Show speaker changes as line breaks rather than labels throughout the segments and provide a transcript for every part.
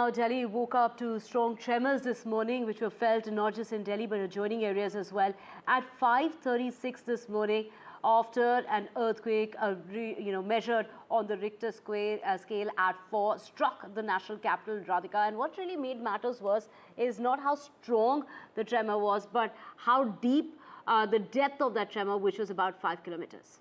Now, Delhi woke up to strong tremors this morning, which were felt not just in Delhi but adjoining areas as well. At 5:36 this morning, after an earthquake, measured on the Richter scale at 4, struck the national capital, Radhika. And what really made matters worse is not how strong the tremor was, but how deep the depth of that tremor, which was about 5 kilometers.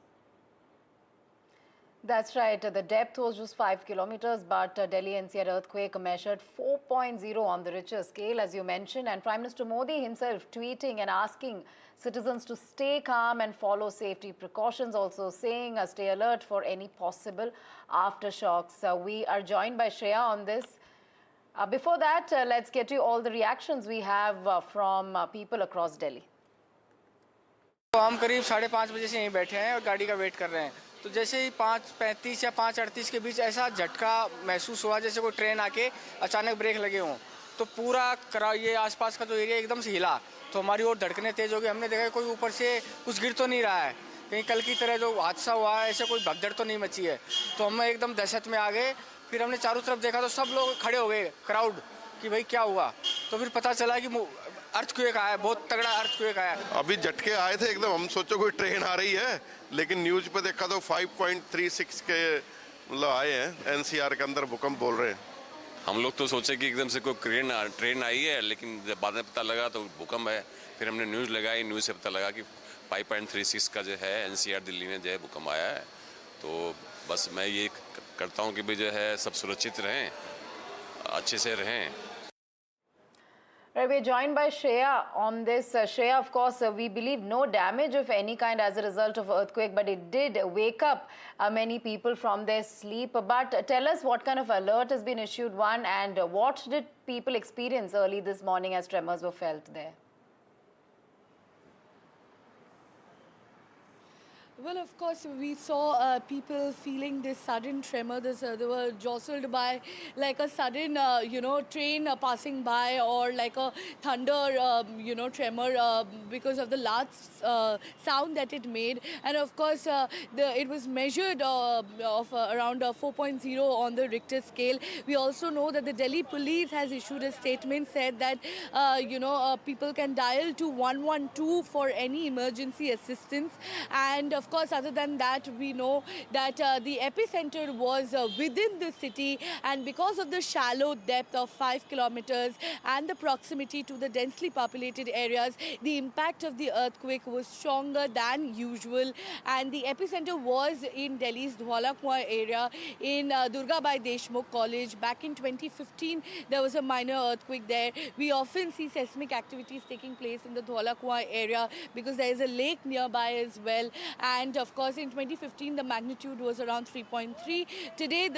That's right. The depth was just 5 kilometers, but Delhi NCR earthquake measured 4.0 on the Richter scale, as you mentioned. And Prime Minister Modi himself tweeting and asking citizens to stay calm and follow safety precautions, also saying stay alert for any possible aftershocks. We are joined by Shreya on this. Before that, let's get you all the reactions we have from people across Delhi.
तो हम करीब 5:30 बजे से यहीं बैठे हैं और गाड़ी का वेट कर रहे हैं। तो जैसे ही 5:35 या 5:38 के बीच ऐसा झटका महसूस हुआ जैसे कोई ट्रेन आके अचानक ब्रेक लगे हों, तो पूरा ये आसपास का जो एरिया एकदम से हिला। तो हमारी ओर धड़कनें तेज हो गई। हमने देखा कोई ऊपर से कुछ गिर तो नहीं रहा है, कहीं कल की तरह जो हादसा हुआ है ऐसे कोई भगदड़ तो नहीं मची है। तो हम एकदम दहशत में आ गए। फिर हमने चारों तरफ देखा तो सब लोग खड़े हो गए, क्राउड, कि भाई क्या हुआ। तो फिर पता चला कि अर्थक्वेक आया, बहुत तगड़ा अर्थक्वेक आया।
अभी झटके आए थे एकदम, हम सोचो कोई ट्रेन आ रही है, लेकिन न्यूज पे देखा तो 5.36 के मतलब आए हैं। एनसीआर के अंदर भूकंप बोल रहे हैं।
हम लोग तो सोचे कि एकदम से कोई ट्रेन आई है, लेकिन जब बाद में पता लगा तो भूकंप है। फिर हमने न्यूज़ लगाई, न्यूज़ से पता लगा कि 5.36 का जो है एनसीआर दिल्ली में जो है भूकंप आया है। तो बस मैं ये करता हूँ कि भाई जो है सब सुरक्षित रहें, अच्छे से रहें।
Right, we're joined by Shreya on this. Shreya, of course, we believe no damage of any kind as a result of earthquake, but it did wake up many people from their sleep. But tell us what kind of alert has been issued, one, and what did people experience early this morning as tremors were felt there?
Well, of course, we saw people feeling this sudden tremor. They were jostled by like a sudden, train passing by, or like a thunder, tremor because of the large sound that it made. And of course, it was measured of around 4.0 on the Richter scale. We also know that the Delhi police has issued a statement, said that, people can dial to 112 for any emergency assistance. And of course, other than that, we know that the epicenter was within the city, and because of the shallow depth of 5 kilometers and the proximity to the densely populated areas, the impact of the earthquake was stronger than usual. And the epicenter was in Delhi's Dhwala Kuan area in Durgabai Deshmukh College. Back in 2015, there was a minor earthquake there. We often see seismic activities taking place in the Dhwala Kuan area because there is a lake nearby as well. And of course, in 2015, the magnitude was around 3.3. Today,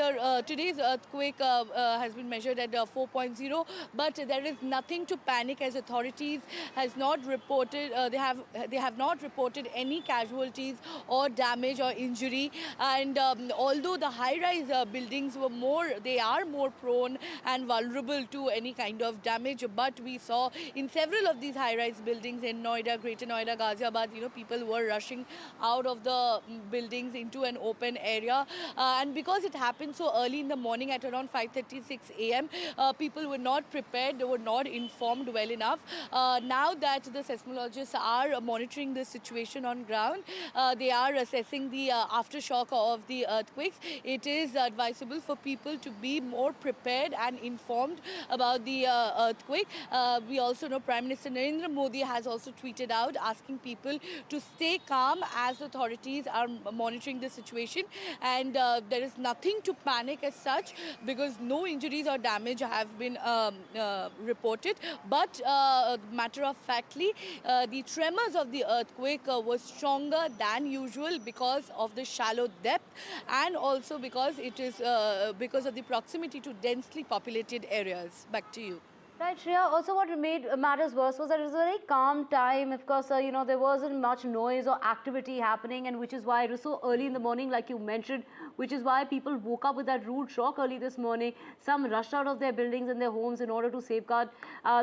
today's earthquake has been measured at 4.0, but there is nothing to panic as authorities has not reported. They have not reported any casualties or damage or injury. And although the high-rise buildings they are more prone and vulnerable to any kind of damage. But we saw in several of these high-rise buildings in Noida, Greater Noida, Ghaziabad, people were rushing out of the buildings into an open area. And because it happened so early in the morning at around 5:36 a.m., people were not prepared, they were not informed well enough. Now that the seismologists are monitoring the situation on ground, they are assessing the aftershock of the earthquakes. It is advisable for people to be more prepared and informed about the earthquake. We also know Prime Minister Narendra Modi has also tweeted out asking people to stay calm as the authorities are monitoring the situation, and there is nothing to panic as such because no injuries or damage have been reported. But matter of factly, the tremors of the earthquake was stronger than usual because of the shallow depth, and also because it is because of the proximity to densely populated areas. Back to you.
Right, Shreya. Also, what made matters worse was that it was a very calm time. Of course, there wasn't much noise or activity happening, and which is why it was so early in the morning, like you mentioned, which is why people woke up with that rude shock early this morning. Some rushed out of their buildings and their homes in order to safeguard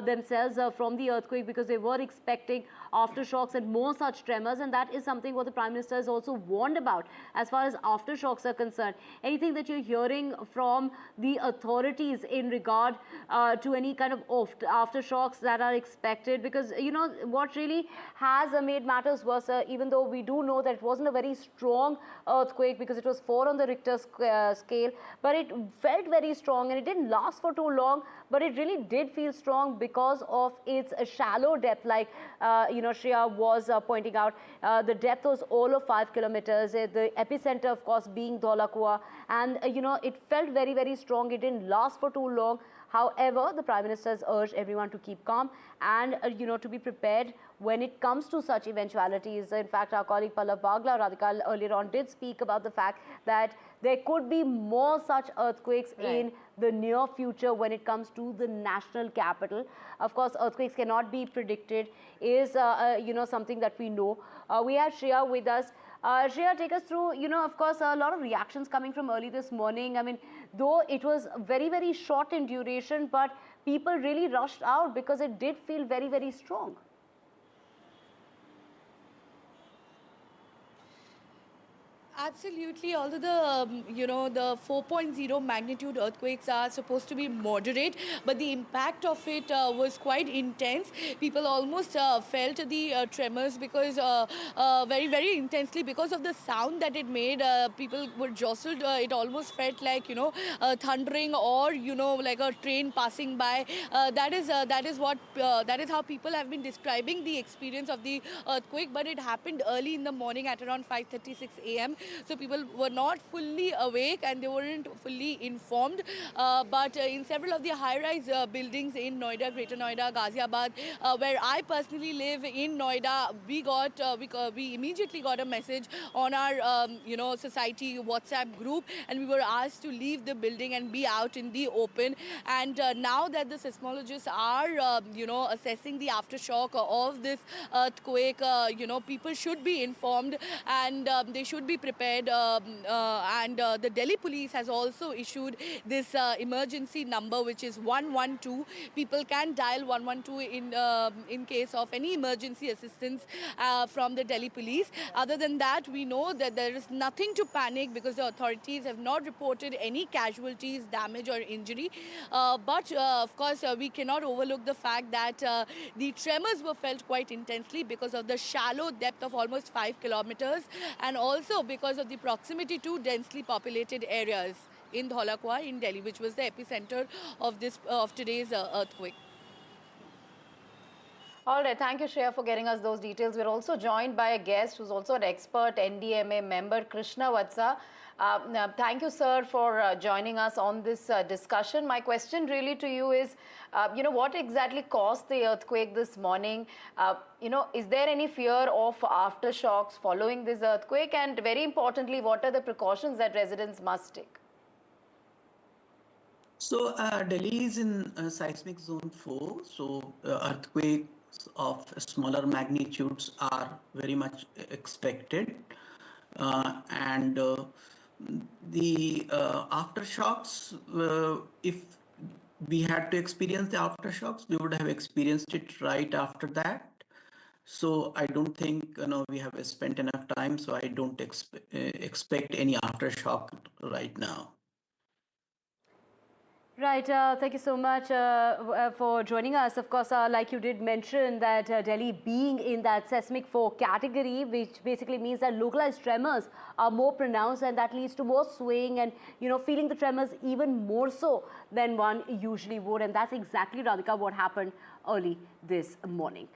themselves from the earthquake because they were expecting aftershocks and more such tremors, and that is something what the Prime Minister has also warned about as far as aftershocks are concerned. Anything that you're hearing from the authorities in regard to any kind of aftershocks that are expected, because what really has made matters worse, even though we do know that it wasn't a very strong earthquake because it was 4 on the Richter scale, but it felt very strong and it didn't last for too long, but it really did feel strong because of its shallow depth, like Shreya was pointing out. The depth was all of 5 kilometers, the epicenter of course being Dhola and it felt very, very strong. It didn't last for too long. However, the Prime Minister has urged everyone to keep calm and to be prepared when it comes to such eventualities. In fact, our colleague Pallav Bagla, Radhika, earlier on did speak about the fact that there could be more such earthquakes in the near future when it comes to the national capital. Of course, earthquakes cannot be predicted is something that we know. We have Shreya with us. Shreya, take us through, of course, a lot of reactions coming from early this morning. I mean, though it was very, very short in duration, but people really rushed out because it did feel very, very strong.
Absolutely. Although the 4.0 magnitude earthquakes are supposed to be moderate, but the impact of it was quite intense. People almost felt the tremors because very, very intensely because of the sound that it made. People were jostled. It almost felt like thundering or like a train passing by. That is how people have been describing the experience of the earthquake. But it happened early in the morning at around 5:36 a.m. So people were not fully awake and they weren't fully informed. But in several of the high-rise buildings in Noida, Greater Noida, Ghaziabad, where I personally live in Noida, we immediately got a message on our society WhatsApp group, and we were asked to leave the building and be out in the open. And now that the seismologists are assessing the aftershock of this earthquake, people should be informed and they should be prepared. And the Delhi police has also issued this emergency number, which is 112. People can dial 112 in case of any emergency assistance from the Delhi police. Other than that, we know that there is nothing to panic because the authorities have not reported any casualties, damage or injury. But of course, we cannot overlook the fact that the tremors were felt quite intensely because of the shallow depth of almost 5 kilometers and also because of the proximity to densely populated areas in Dhola in Delhi, which was the epicenter of today's earthquake.
All right, thank you, Shreya, for getting us those details. We're also joined by a guest who's also an expert NDMA member, Krishna Vatsa. Thank you, sir, for joining us on this discussion. My question really to you is, what exactly caused the earthquake this morning? Is there any fear of aftershocks following this earthquake? And very importantly, what are the precautions that residents must take?
So Delhi is in seismic zone 4, so earthquakes of smaller magnitudes are very much expected. And the aftershocks, if we had to experience the aftershocks, we would have experienced it right after that. So I don't think we have spent enough time, so I don't expect any aftershock right now.
Right, thank you so much for joining us. Of course, like you did mention that Delhi being in that seismic 4 category, which basically means that localized tremors are more pronounced and that leads to more swaying and, feeling the tremors even more so than one usually would. And that's exactly, Radhika, what happened early this morning.